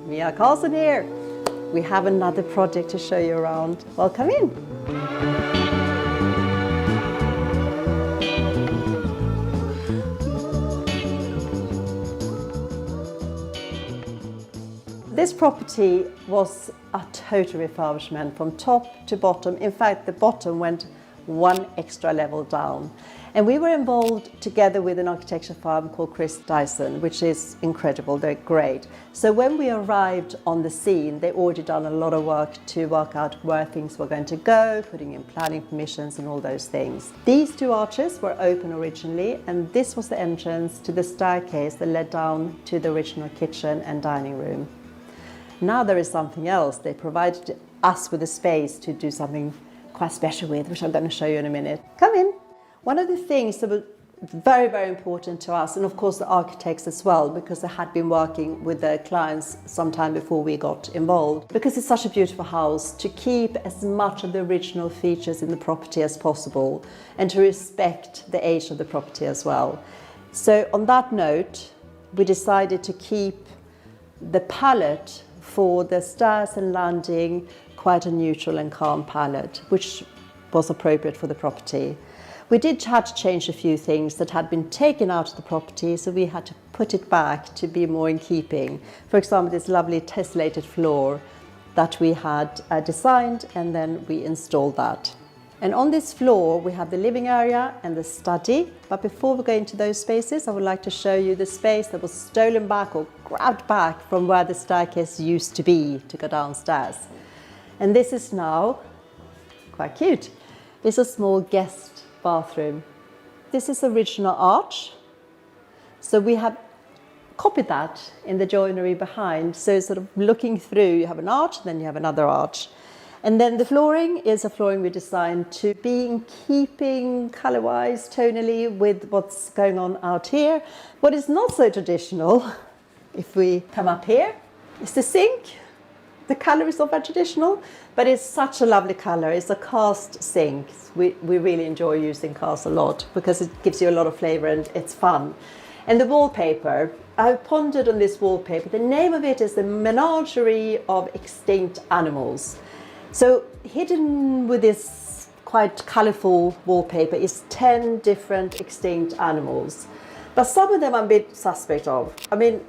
Mia Karlsson here. We have another project to show you around. Welcome in. This property was a total refurbishment from top to bottom. In fact, the bottom went one extra level down. And we were involved together with an architecture firm called Chris Dyson, which is incredible, they're great. So when we arrived on the scene, they already done a lot of work to work out where things were going to go, putting in planning permissions and all those things. These two arches were open originally, and this was the entrance to the staircase that led down to the original kitchen and dining room. Now there is something else. They provided us with a space to do something quite special with, which I'm going to show you in a minute. Come in. One of the things that was very, very important to us, and of course the architects as well, because they had been working with their clients some time before we got involved, because it's such a beautiful house, to keep as much of the original features in the property as possible and to respect the age of the property as well. So on that note, we decided to keep the palette for the stairs and landing quite a neutral and calm palette, which was appropriate for the property. We did have to change a few things that had been taken out of the property, so we had to put it back to be more in keeping. For example, this lovely tessellated floor that we had designed, and then we installed that. And on this floor we have the living area and the study, but before we go into those spaces, I would like to show you the space that was stolen back or grabbed back from where the staircase used to be to go downstairs. And this is now quite cute. It's a small guest bathroom. This is original arch, so we have copied that in the joinery behind, so sort of looking through, you have an arch, then you have another arch. And then the flooring is a flooring we designed to be in keeping color-wise, tonally, with what's going on out here. What is not so traditional, if we come up here, is the sink. The color is not very traditional, but it's such a lovely color. It's a cast sink. We really enjoy using cast a lot because it gives you a lot of flavor and it's fun. And the wallpaper, I pondered on this wallpaper. The name of it is the Menagerie of Extinct Animals. So hidden with this quite colorful wallpaper is 10 different extinct animals. But some of them I'm a bit suspect of. I mean,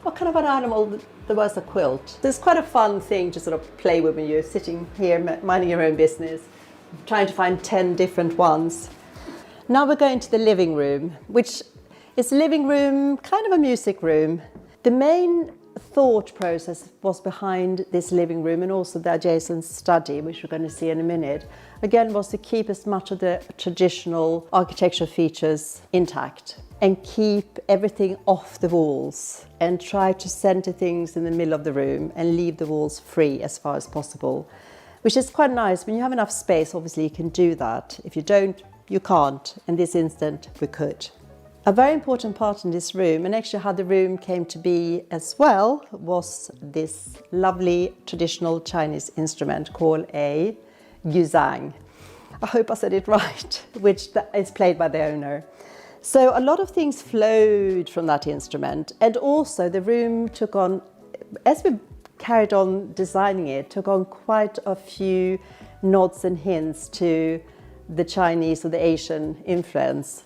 what kind of an animal? There was a quilt. It's quite a fun thing to sort of play with when you're sitting here minding your own business, trying to find 10 different ones. Now we're going to the living room, which is a living room, kind of a music room. The main thought process was behind this living room, and also the adjacent study, which we're going to see in a minute, again was to keep as much of the traditional architectural features intact and keep everything off the walls and try to center things in the middle of the room and leave the walls free as far as possible, which is quite nice. When you have enough space, obviously you can do that. If you don't, you can't. In this instant, we could. A very important part in this room, and actually how the room came to be as well, was this lovely traditional Chinese instrument called a guzheng. I hope I said it right, which is played by the owner. So a lot of things flowed from that instrument, and also the room took on, as we carried on designing it, took on quite a few nods and hints to the Chinese or the Asian influence.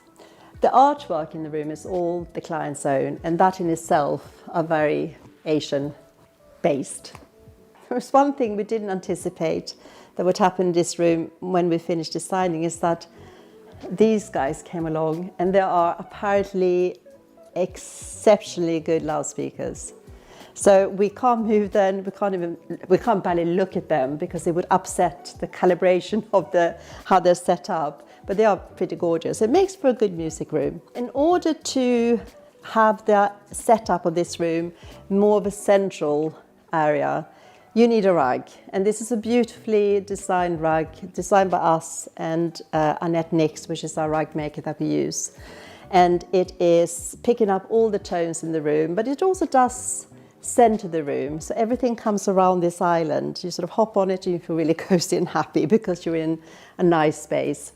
The artwork in the room is all the client's own, and that in itself are very Asian based. There was one thing we didn't anticipate that would happen in this room when we finished designing, is that these guys came along, and there are apparently exceptionally good loudspeakers. So we can't move them, we can't barely look at them because it would upset the calibration of how they're set up, but they are pretty gorgeous. It makes for a good music room. In order to have the setup of this room more of a central area, you need a rug, and this is a beautifully designed rug, designed by us and Annette Nix, which is our rug maker that we use. And it is picking up all the tones in the room, but it also does center the room. So everything comes around this island. You sort of hop on it and you feel really cozy and happy because you're in a nice space.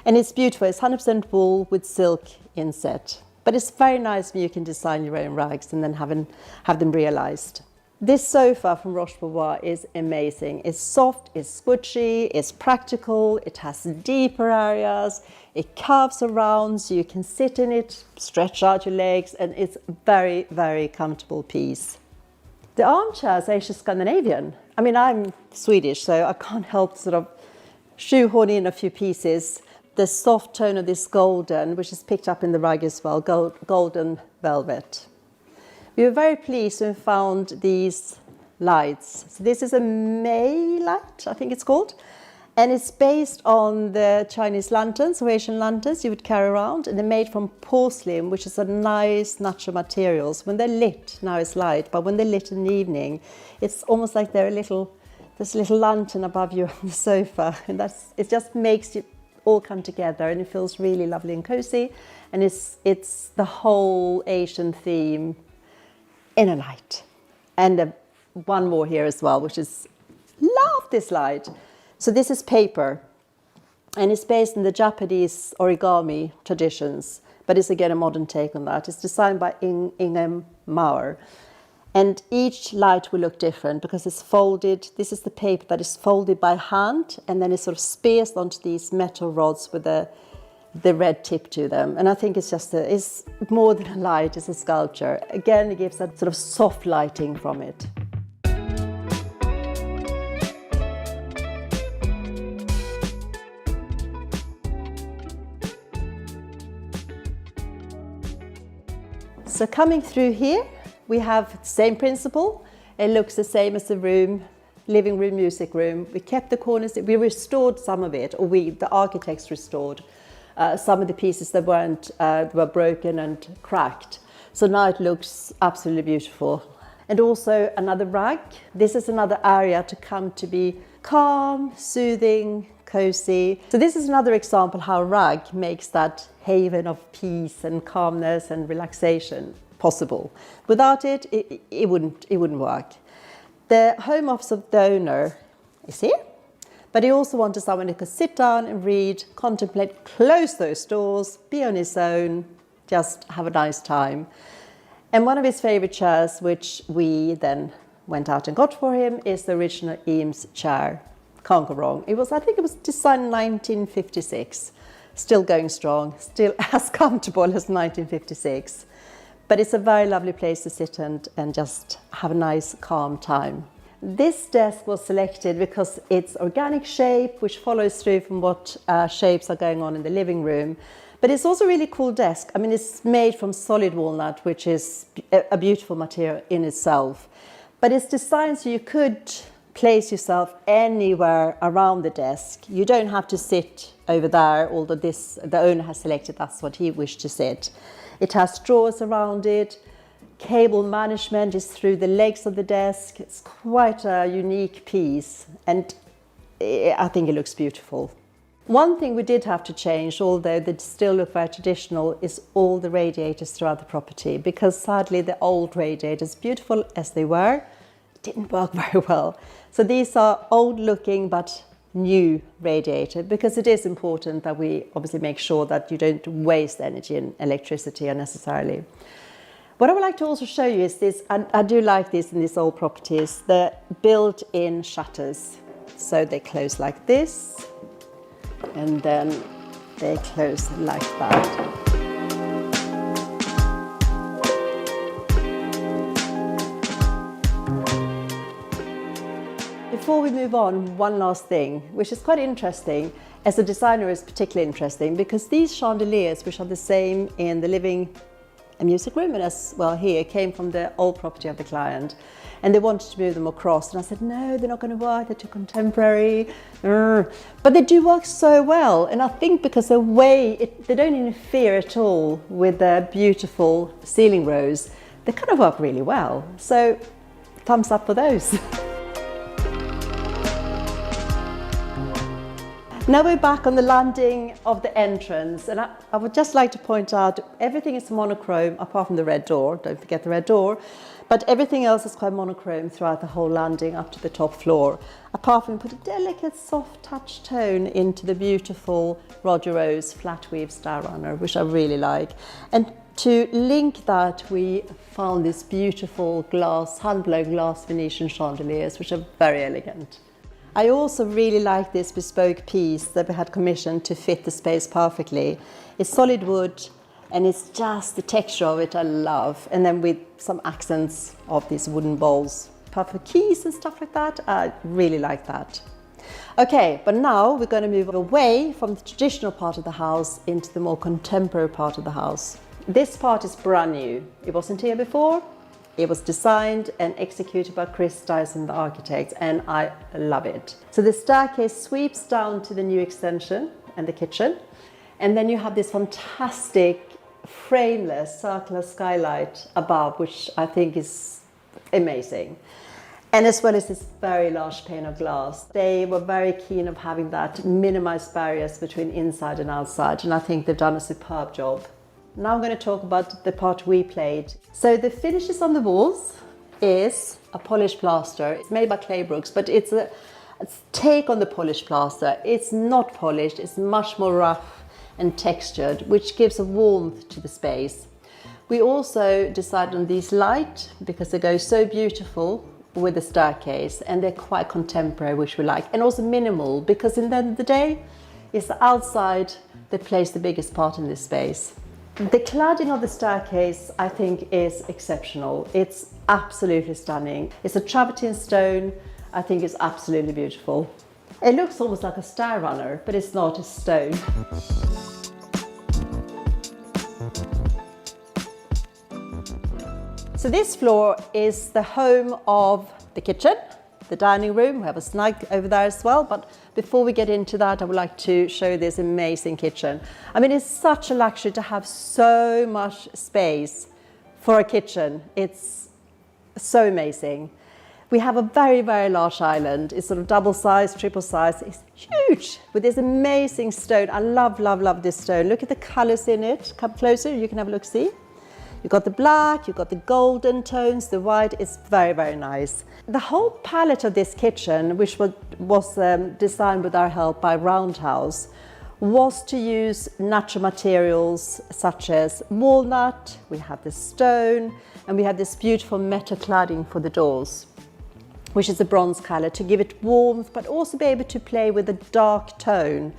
And it's beautiful. It's 100% wool with silk inset. But it's very nice when you can design your own rugs and then have them realized. This sofa from Roche-Beaubois is amazing. It's soft, it's squishy, it's practical, it has deeper areas, it curves around so you can sit in it, stretch out your legs, and it's a very, very comfortable piece. The armchairs are actually Scandinavian. I mean, I'm Swedish, so I can't help sort of shoehorn in a few pieces. The soft tone of this golden, which is picked up in the rug as well, golden velvet. We were very pleased to have found these lights. So this is a May light, I think it's called. And it's based on the Chinese lanterns or Asian lanterns you would carry around. And they're made from porcelain, which is a nice natural materials. When they're lit, now it's light, but when they're lit in the evening, it's almost like there's a little lantern above you on the sofa. And it just makes it all come together, and it feels really lovely and cozy. And it's the whole Asian theme in a light. And one more here as well, which is, love this light. So this is paper, and it's based on the Japanese origami traditions, but it's again a modern take on that. It's designed by Inge Mauer, and each light will look different because it's folded. This is the paper that is folded by hand, and then it's sort of speared onto these metal rods with the red tip to them. And I think it's more than a light, it's a sculpture. Again, it gives that sort of soft lighting from it. So coming through here, we have the same principle. It looks the same as the room, living room, music room. We kept the corners, we restored some of it, or the architects restored some of the pieces that were broken and cracked. So now it looks absolutely beautiful. And also another rug. This is another area to come to be calm, soothing, cozy. So this is another example how a rug makes that haven of peace and calmness and relaxation possible. Without it, it wouldn't work. The home office of the owner is here. But he also wanted someone who could sit down and read, contemplate, close those doors, be on his own, just have a nice time. And one of his favourite chairs, which we then went out and got for him, is the original Eames chair. Can't go wrong. I think it was designed in 1956. Still going strong, still as comfortable as 1956. But it's a very lovely place to sit and just have a nice, calm time. This desk was selected because it's organic shape, which follows through from what shapes are going on in the living room. But it's also a really cool desk. I mean, it's made from solid walnut, which is a beautiful material in itself. But it's designed so you could place yourself anywhere around the desk. You don't have to sit over there, although the owner has selected that's what he wished to sit. It has drawers around it. Cable management is through the legs of the desk. It's quite a unique piece, and I think it looks beautiful. One thing we did have to change, although they still look very traditional, is all the radiators throughout the property, because sadly the old radiators, beautiful as they were, didn't work very well. So these are old looking but new radiator, because it is important that we obviously make sure that you don't waste energy and electricity unnecessarily. What I would like to also show you is this, and I do like this in these old properties, the built-in shutters. So they close like this, and then they close like that. Before we move on, one last thing, which is quite interesting. As a designer, is particularly interesting because these chandeliers, which are the same in the living and music room and as well here, came from the old property of the client, and they wanted to move them across. And I said, no, they're not going to work, they're too contemporary. But they do work so well. And I think because they don't interfere at all with the beautiful ceiling rows, they kind of work really well. So thumbs up for those. Now we're back on the landing of the entrance, and I would just like to point out everything is monochrome apart from the red door, don't forget the red door, but everything else is quite monochrome throughout the whole landing up to the top floor, apart from put a delicate soft touch tone into the beautiful Roger Rose flat weave star runner, which I really like. And To link that, we found this beautiful glass, hand-blown glass Venetian chandeliers, which are very elegant. I also really like this bespoke piece that we had commissioned to fit the space perfectly. It's solid wood, and it's just the texture of it I love. And then with some accents of these wooden bowls. Perfect keys and stuff like that, I really like that. Okay, but now we're going to move away from the traditional part of the house into the more contemporary part of the house. This part is brand new. It wasn't here before. It was designed and executed by Chris Dyson Architects, and I love it. So the staircase sweeps down to the new extension and the kitchen, and then you have this fantastic frameless circular skylight above, which I think is amazing. And as well as this very large pane of glass. They were very keen of having that minimized barriers between inside and outside, and I think they've done a superb job. Now I'm going to talk about the part we played. So the finishes on the walls is a polished plaster. It's made by Claybrooks, but it's a take on the polished plaster. It's not polished, it's much more rough and textured, which gives a warmth to the space. We also decided on these light because they go so beautiful with the staircase, and they're quite contemporary, which we like, and also minimal, because in the end of the day, it's the outside that plays the biggest part in this space. The cladding of the staircase, I think, is exceptional. It's absolutely stunning. It's a travertine stone. I think it's absolutely beautiful. It looks almost like a stair runner, but it's not, it's stone. So this floor is the home of the kitchen, the dining room. We have a snug over there as well, but before we get into that, I would like to show you this amazing kitchen. I mean, it's such a luxury to have so much space for a kitchen. It's so amazing. We have a very, very large island. It's sort of double size, triple size. It's huge with this amazing stone. I love, love, love this stone. Look at the colors in it. Come closer, you can have a look, see? You've got the black, you've got the golden tones, the white. It's very, very nice. The whole palette of this kitchen, which was designed with our help by Roundhouse, was to use natural materials such as walnut, we have the stone, and we have this beautiful metal cladding for the doors, which is a bronze color to give it warmth, but also be able to play with a dark tone.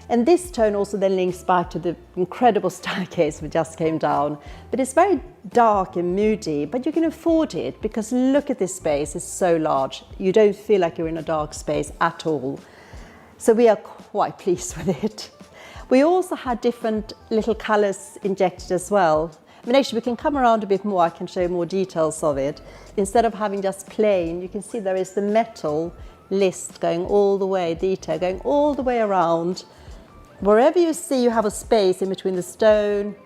And this tone also then links back to the incredible staircase we just came down. But it's very dark and moody, but you can afford it because look at this space, it's so large. You don't feel like you're in a dark space at all. So we are quite pleased with it. We also had different little colors injected as well. I mean, actually, we can come around a bit more, I can show you more details of it. Instead of having just plain, you can see there is the metal list going all the way, detail going all the way around. Wherever you see you have a space in between the stone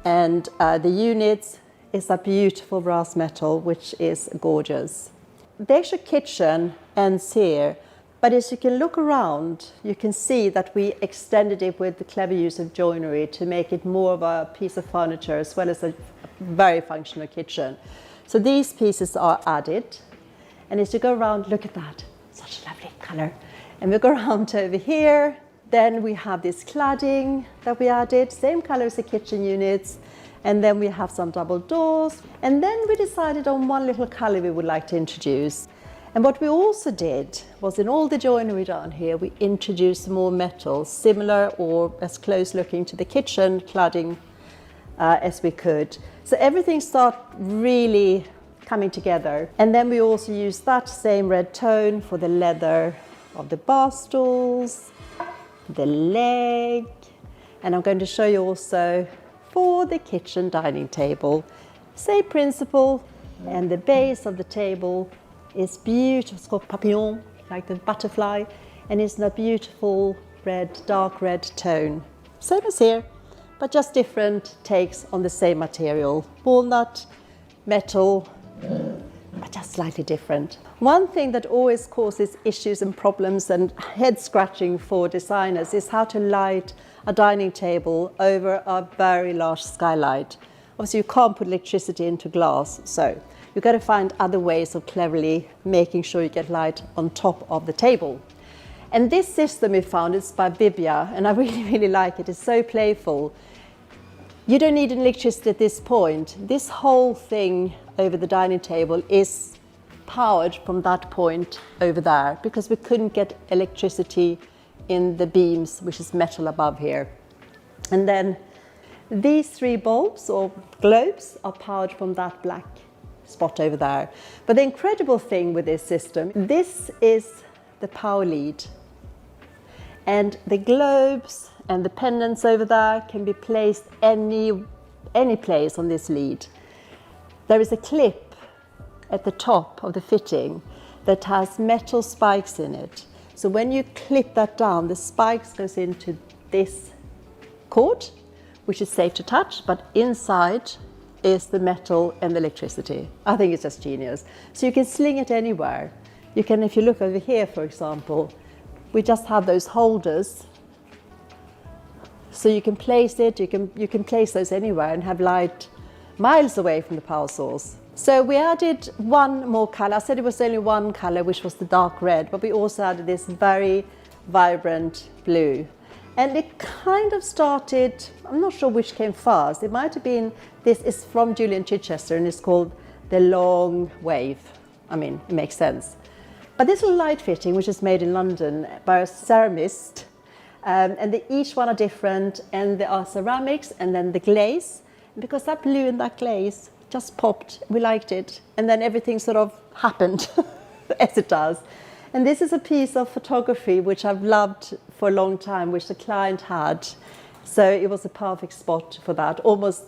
and the units, is that beautiful brass metal, which is gorgeous. The actual kitchen ends here, but as you can look around, you can see that we extended it with the clever use of joinery to make it more of a piece of furniture as well as a very functional kitchen. So these pieces are added, and as you go around, look at that, such a lovely color. And we go around to over here. Then we have this cladding that we added, same color as the kitchen units. And then we have some double doors. And then we decided on one little color we would like to introduce. And what we also did was in all the joinery down here, we introduced more metal, similar or as close looking to the kitchen cladding as we could. So everything started really coming together. And then we also used that same red tone for the leather of the bar stools, the leg, and I'm going to show you also for the kitchen dining table. Same principle, and the base of the table is beautiful. It's called papillon, like the butterfly, and it's in a beautiful red, dark red tone. Same as here, but just different takes on the same material. Walnut, metal, but just slightly different. One thing that always causes issues and problems and head scratching for designers is how to light a dining table over a very large skylight. Obviously you can't put electricity into glass, so you've got to find other ways of cleverly making sure you get light on top of the table. And this system we found is by Vibia, and I really, really like it. It's so playful. You don't need electricity at this point. This whole thing over the dining table is powered from that point over there because we couldn't get electricity in the beams, which is metal above here. And then these 3 bulbs or globes are powered from that black spot over there. But the incredible thing with this system, this is the power lead. And the globes and the pendants over there can be placed any place on this lead. There is a clip at the top of the fitting that has metal spikes in it. So when you clip that down, the spikes goes into this cord, which is safe to touch, but inside is the metal and the electricity. I think it's just genius. So you can sling it anywhere. You can, if you look over here, for example, we just have those holders. So you can place it, you can place those anywhere and have light miles away from the power source. So we added one more color. I said it was only one color, which was the dark red, but we also added this very vibrant blue. And it kind of started, I'm not sure which came first. It might have been, this is from Julian Chichester and it's called the Long Wave. I mean, it makes sense. But this little light fitting, which is made in London by a ceramist, and each one are different, and there are ceramics and then the glaze. And because that blue and that glaze just popped, we liked it. And then everything sort of happened as it does. And this is a piece of photography which I've loved for a long time, which the client had. So it was a perfect spot for that. Almost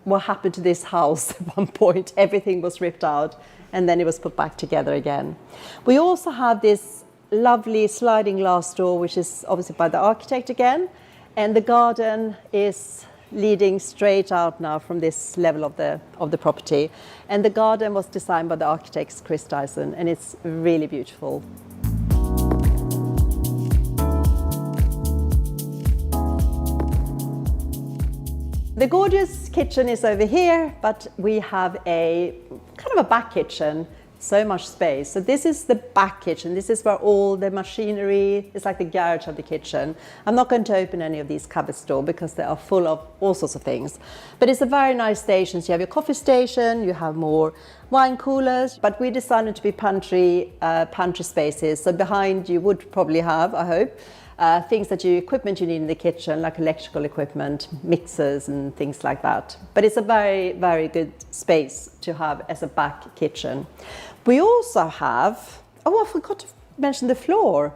what happened to this house at one point. Everything was ripped out and then it was put back together again. We also have this lovely sliding glass door, which is obviously by the architect again. And the garden is leading straight out now from this level of the property. And the garden was designed by the architect Chris Dyson, and it's really beautiful. The gorgeous kitchen is over here, but we have a kind of a back kitchen, so much space. So this is the back kitchen. This is where all the machinery, it's like the garage of the kitchen. I'm not going to open any of these cupboards door because they are full of all sorts of things. But it's a very nice station. So you have your coffee station, you have more wine coolers, but we designed it to be pantry spaces. So behind you would probably have, I hope, things equipment you need in the kitchen, like electrical equipment, mixers and things like that. But it's a very, very good space to have as a back kitchen. We also have, I forgot to mention the floor.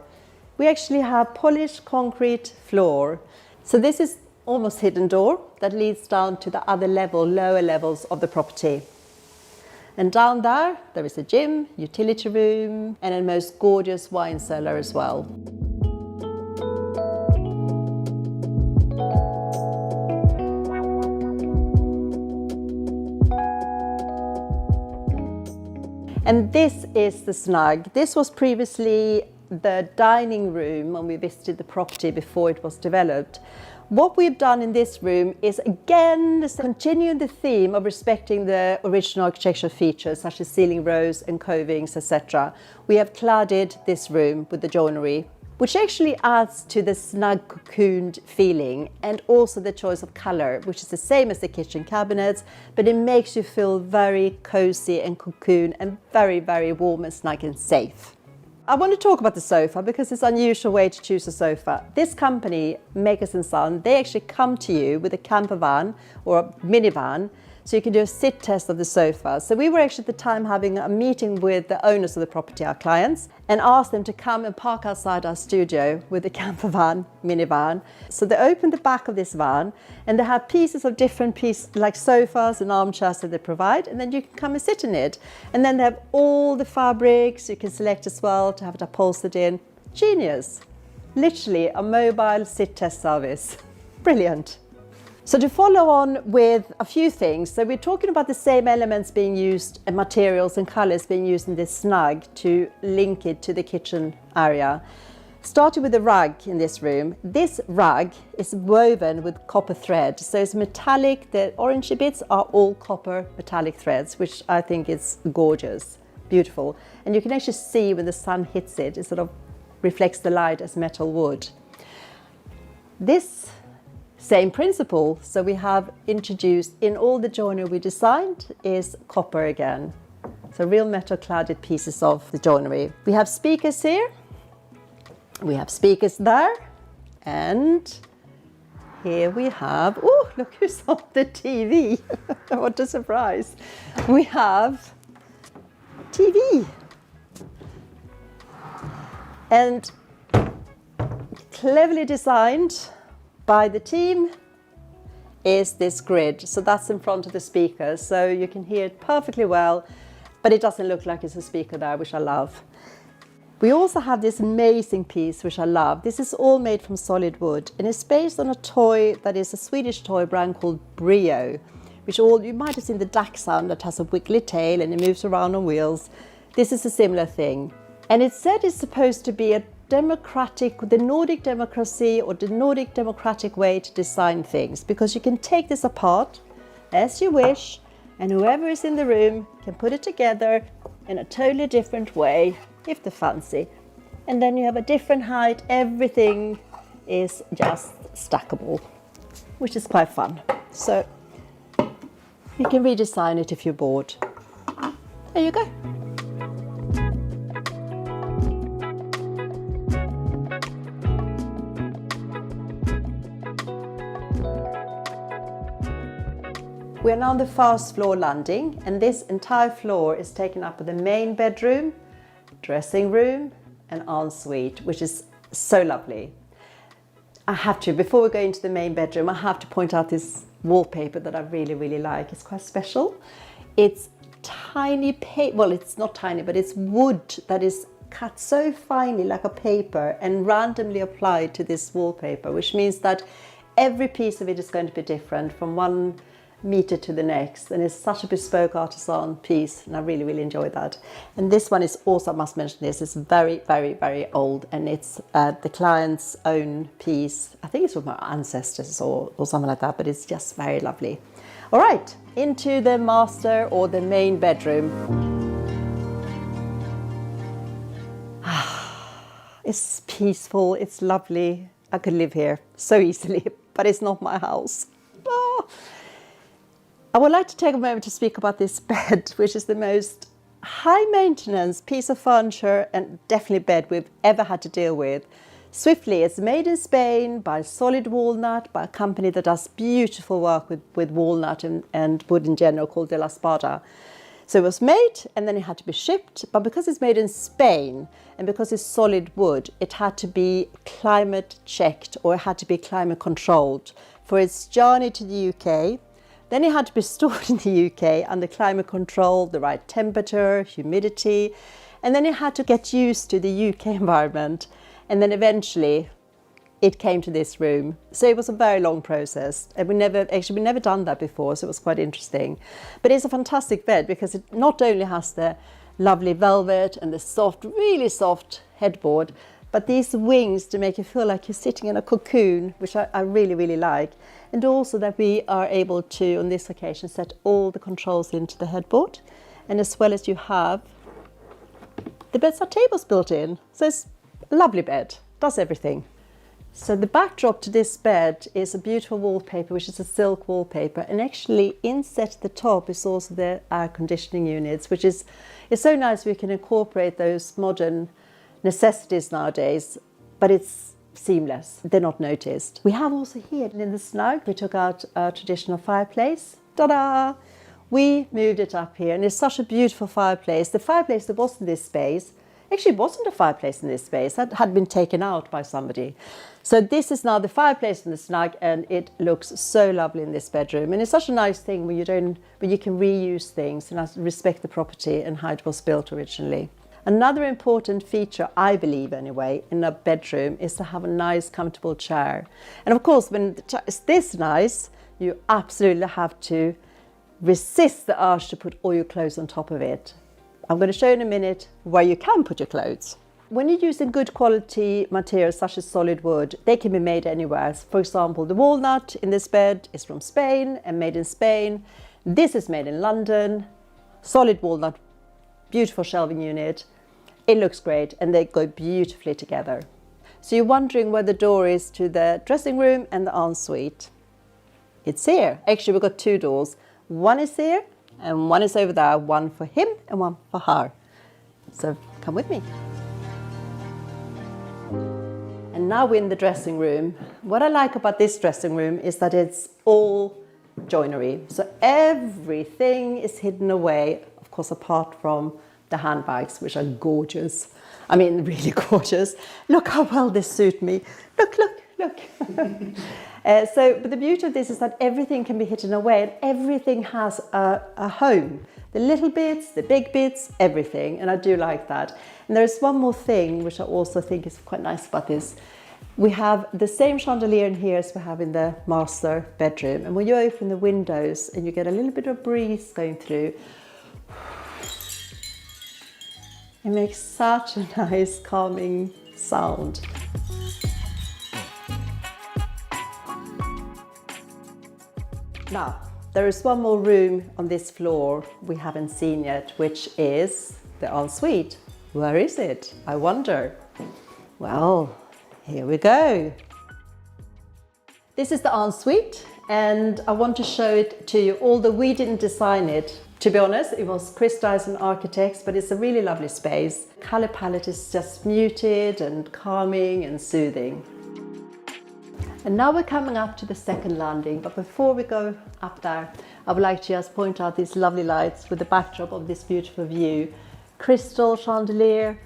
We actually have polished concrete floor. So this is almost hidden door that leads down to the other level, lower levels of the property. And down there is a gym, utility room, and a most gorgeous wine cellar as well. And this is the Snug. This was previously the dining room when we visited the property before it was developed. What we've done in this room is again continuing the theme of respecting the original architectural features such as ceiling rows and covings, etc. We have cladded this room with the joinery, which actually adds to the snug cocooned feeling, and also the choice of color, which is the same as the kitchen cabinets, but it makes you feel very cozy and cocoon and very, very warm and snug and safe. I want to talk about the sofa because it's an unusual way to choose a sofa. This company, Makers & Son, they actually come to you with a camper van or a minivan, so you can do a sit test of the sofa. So we were actually at the time having a meeting with the owners of the property, our clients, and asked them to come and park outside our studio with the camper van, minivan. So they opened the back of this van and they have pieces of different pieces like sofas and armchairs that they provide, and then you can come and sit in it. And then they have all the fabrics you can select as well to have it upholstered in. Genius. Literally a mobile sit test service. Brilliant. So to follow on with a few things, so we're talking about the same elements being used and materials and colours being used in this Snug to link it to the kitchen area. Starting with the rug in this room. This rug is woven with copper thread, so it's metallic. The orangey bits are all copper metallic threads, which I think is gorgeous, beautiful. And you can actually see when the sun hits it, it sort of reflects the light as metal wood. This Same principle. So we have introduced in all the joinery we designed is copper again. So real metal cladded pieces of the joinery. We have speakers here. We have speakers there. And here we have, oh, look who's on the TV. What a surprise. We have TV. And cleverly designed by the team is this grid. So that's in front of the speaker, so you can hear it perfectly well, but it doesn't look like it's a speaker there, which I love. We also have this amazing piece, which I love. This is all made from solid wood, and it's based on a toy that is a Swedish toy brand called Brio, which you might have seen the dachshund that has a wiggly tail and it moves around on wheels. This is a similar thing. And it's said it's supposed to be the Nordic democracy or the Nordic democratic way to design things, because you can take this apart as you wish and whoever is in the room can put it together in a totally different way if they fancy. And then you have a different height, everything is just stackable, which is quite fun. So you can redesign it if you're bored. There you go. We are now on the first floor landing, and this entire floor is taken up with the main bedroom, dressing room and ensuite, which is so lovely. Before we go into the main bedroom, I have to point out this wallpaper that I really, really like. It's quite special. It's tiny well, it's not tiny, but it's wood that is cut so finely like a paper and randomly applied to this wallpaper, which means that every piece of it is going to be different from one meter to the next, and it's such a bespoke artisan piece, and I really, really enjoy that. And this one is also, I must mention this, it's very, very, very old, and it's the client's own piece. I think it's from my ancestors or something like that, but it's just very lovely. All right, into the master or the main bedroom. It's peaceful, it's lovely. I could live here so easily, but it's not my house. Oh. I would like to take a moment to speak about this bed, which is the most high maintenance piece of furniture and definitely bed we've ever had to deal with. Swiftly, it's made in Spain by solid walnut, by a company that does beautiful work with walnut and wood in general called De La Spada. So it was made and then it had to be shipped, but because it's made in Spain and because it's solid wood, it had to be climate checked or it had to be climate controlled for its journey to the UK. Then it had to be stored in the UK under climate control, the right temperature, humidity, and then it had to get used to the UK environment. And then eventually it came to this room. So it was a very long process, and we never done that before, so it was quite interesting. But it's a fantastic bed because it not only has the lovely velvet and the soft, really soft headboard, but these wings to make you feel like you're sitting in a cocoon, which I really, really like. And also that we are able to, on this occasion, set all the controls into the headboard. And as well as you have the bedside tables built in. So it's a lovely bed, does everything. So the backdrop to this bed is a beautiful wallpaper, which is a silk wallpaper. And actually inset at the top is also the air conditioning units, which is so nice we can incorporate those modern necessities nowadays, but it's seamless. They're not noticed. We have also here in the Snug, we took out a traditional fireplace. Ta-da! We moved it up here, and it's such a beautiful fireplace. The fireplace that was in this space actually wasn't a fireplace in this space. That had been taken out by somebody. So this is now the fireplace in the Snug, and it looks so lovely in this bedroom. And it's such a nice thing when you can reuse things and respect the property and how it was built originally. Another important feature, I believe anyway, in a bedroom is to have a nice, comfortable chair. And of course, when the chair is this nice, you absolutely have to resist the urge to put all your clothes on top of it. I'm going to show you in a minute where you can put your clothes. When you're using good quality materials such as solid wood, they can be made anywhere. For example, the walnut in this bed is from Spain and made in Spain. This is made in London. Solid walnut, beautiful shelving unit. It looks great and they go beautifully together. So you're wondering where the door is to the dressing room and the ensuite. it's here. Actually, we've got two doors. One is here and one is over there, one for him and one for her. So come with me. And now we're in the dressing room. What I like about this dressing room is that it's all joinery. So everything is hidden away, of course, apart from the handbags, which are gorgeous. I mean, really gorgeous. Look how well this suit me. Look, look, look. But the beauty of this is that everything can be hidden away and everything has a home. The little bits, the big bits, everything. And I do like that. And there's one more thing, which I also think is quite nice about this. We have the same chandelier in here as we have in the master bedroom. And when you open the windows and you get a little bit of breeze going through, it makes such a nice calming sound. Now, there is one more room on this floor we haven't seen yet, which is the ensuite. Where is it? I wonder. Well, here we go. This is the ensuite, and I want to show it to you, although we didn't design it. To be honest, it was Chris Dyson Architects, but it's a really lovely space. The color palette is just muted and calming and soothing. And now we're coming up to the second landing, but before we go up there, I would like to just point out these lovely lights with the backdrop of this beautiful view. Crystal chandelier,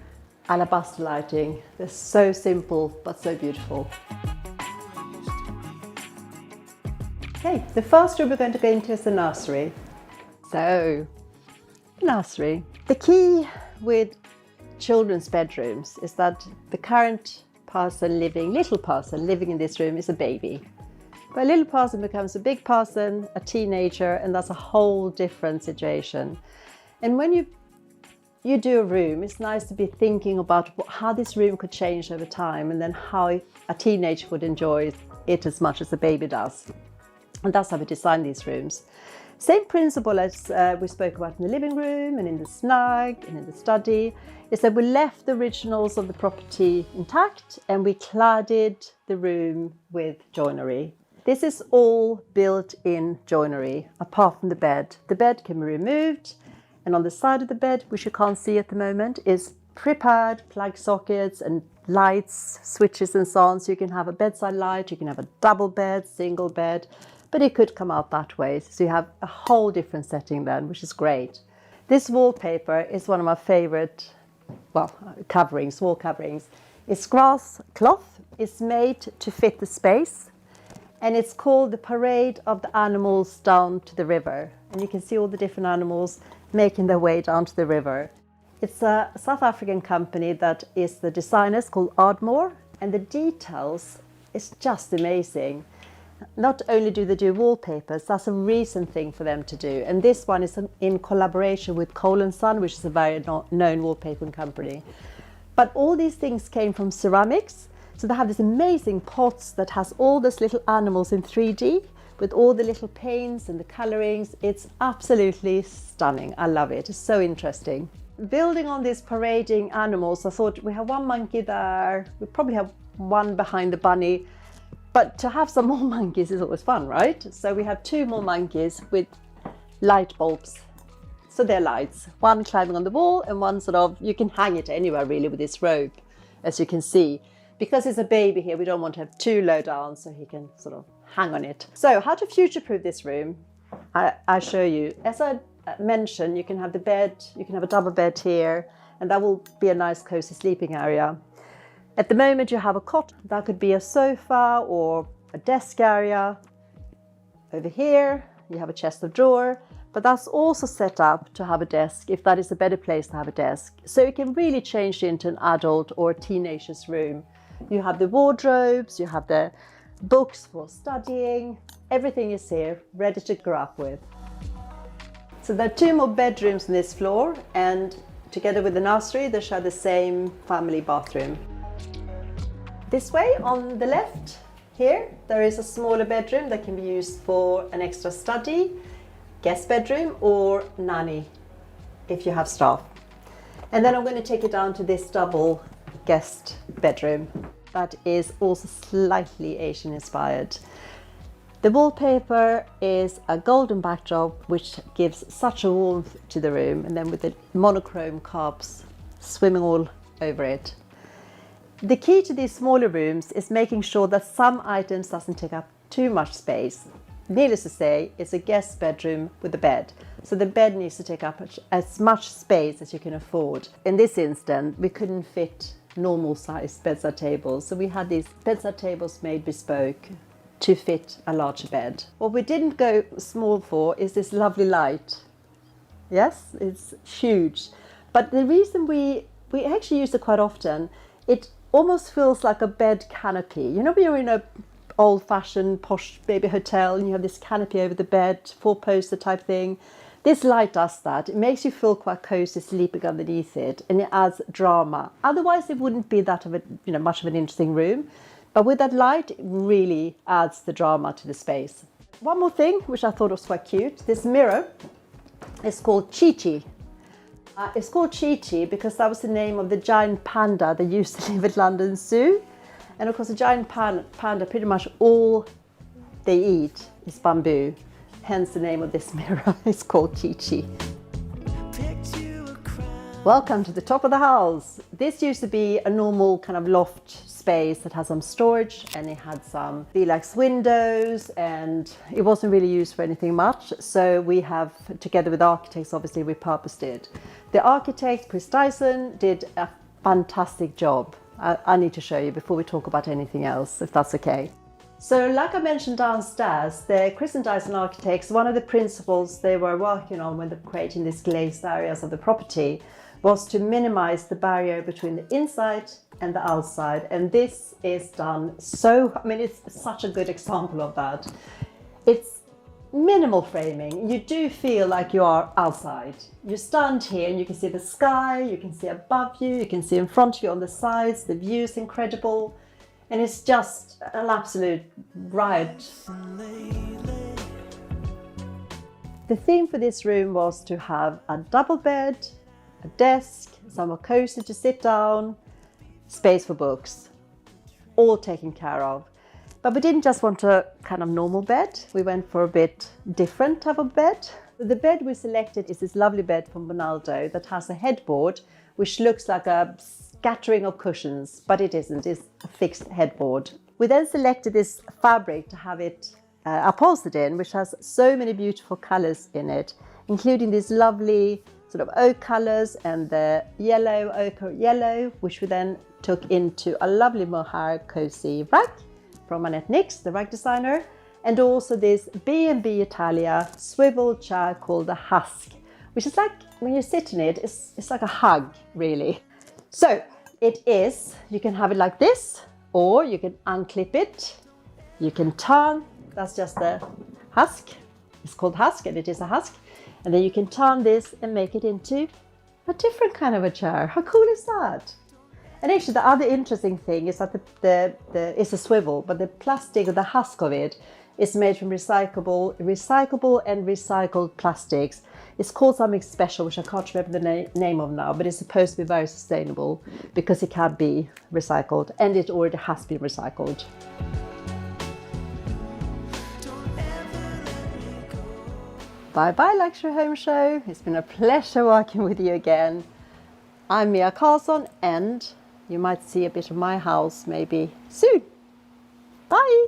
alabaster lighting. They're so simple, but so beautiful. Okay, the first room we're going to go into is the nursery. So, nursery. The key with children's bedrooms is that the current little person living in this room is a baby. But a little person becomes a big person, a teenager, and that's a whole different situation. And when you do a room, it's nice to be thinking about how this room could change over time and then how a teenager would enjoy it as much as a baby does. And that's how we design these rooms. Same principle as we spoke about in the living room and in the snug and in the study, is that we left the originals of the property intact and we cladded the room with joinery. This is all built-in joinery, apart from the bed. The bed can be removed, and on the side of the bed, which you can't see at the moment, is prepared plug sockets and lights, switches and so on. So you can have a bedside light, you can have a double bed, single bed, but it could come out that way. So you have a whole different setting then, which is great. This wallpaper is one of my favorite, wall coverings. It's grass cloth. It's made to fit the space. And it's called the Parade of the Animals Down to the River. And you can see all the different animals making their way down to the river. It's a South African company that is the designers called Ardmore. And the details is just amazing. Not only do they do wallpapers, that's a recent thing for them to do. And this one is in collaboration with Cole & Son, which is a very known wallpapering company. But all these things came from ceramics. So they have these amazing pots that has all these little animals in 3D with all the little paints and the colorings. It's absolutely stunning. I love it. It's so interesting. Building on these parading animals, I thought we have one monkey there. We probably have one behind the bunny. But to have some more monkeys is always fun, right? So we have two more monkeys with light bulbs. So they're lights. One climbing on the wall and one sort of, you can hang it anywhere really with this rope, as you can see. Because it's a baby here, we don't want to have too low down, so he can sort of hang on it. So how to future-proof this room? I show you. As I mentioned, you can have the bed, you can have a double bed here, and that will be a nice cozy sleeping area. At the moment you have a cot, that could be a sofa or a desk area. Over here you have a chest of drawer, but that's also set up to have a desk if that is a better place to have a desk. So you can really change it into an adult or a teenager's room. You have the wardrobes, you have the books for studying, everything is here, ready to grow up with. So there are two more bedrooms on this floor, and together with the nursery they share the same family bathroom. This way on the left here there is a smaller bedroom that can be used for an extra study, guest bedroom or nanny if you have staff. And then I'm going to take it down to this double guest bedroom that is also slightly Asian inspired. The wallpaper is a golden backdrop which gives such a warmth to the room, and then with the monochrome carps swimming all over it. The key to these smaller rooms is making sure that some items doesn't take up too much space. Needless to say, it's a guest bedroom with a bed, so the bed needs to take up as much space as you can afford. In this instance, we couldn't fit normal sized bedside tables, so we had these bedside tables made bespoke to fit a larger bed. What we didn't go small for is this lovely light. Yes, it's huge. But the reason we actually use it quite often, it almost feels like a bed canopy. You know when you're in a old-fashioned posh baby hotel and you have this canopy over the bed, four-poster type thing. This light does that. It makes you feel quite cozy sleeping underneath it, and it adds drama. Otherwise, it wouldn't be that of a, much of an interesting room. But with that light, it really adds the drama to the space. One more thing, which I thought was quite cute. This mirror is called Chi-Chi. It's called Chi-Chi because that was the name of the giant panda that used to live at London Zoo. And of course, the giant panda, pretty much all they eat is bamboo. Hence the name of this mirror is called Chi-Chi. Welcome to the top of the house. This used to be a normal kind of loft space that had some storage, and it had some Velux windows, and it wasn't really used for anything much. So we have, together with architects, obviously repurposed it. The architect, Chris Dyson, did a fantastic job. I need to show you before we talk about anything else, if that's okay. So like I mentioned downstairs, the Chris Dyson Architects, one of the principles they were working on when they're creating these glazed areas of the property was to minimize the barrier between the inside and the outside. And this is done so, it's such a good example of that. It's minimal framing. You do feel like you are outside. You stand here and you can see the sky, you can see above you, you can see in front of you on the sides, the view is incredible. And it's just an absolute riot. The theme for this room was to have a double bed, a desk, somewhere cozy to sit down, space for books, all taken care of. But we didn't just want a kind of normal bed, we went for a bit different type of bed. The bed we selected is this lovely bed from Bonaldo that has a headboard which looks like a scattering of cushions, but it isn't, it's a fixed headboard. We then selected this fabric to have it upholstered in, which has so many beautiful colours in it, including these lovely sort of oak colours and the yellow, ochre yellow, which we then took into a lovely mohair cozy rack from Annette Nix, the rug designer, and also this B&B Italia swivel chair called the Husk, which is like, when you sit in it, it's like a hug, really. So it is, you can have it like this, or you can unclip it, you can turn, that's just the husk, it's called Husk and it is a husk, and then you can turn this and make it into a different kind of a chair. How cool is that? And actually the other interesting thing is that it's a swivel, but the plastic or the husk of it is made from recyclable and recycled plastics. It's called something special, which I can't remember the name of now, but it's supposed to be very sustainable because it can be recycled, and it already has been recycled. Bye bye Luxury Home Show. It's been a pleasure working with you again. I'm Mia Karlsson, and you might see a bit of my house maybe soon. Bye!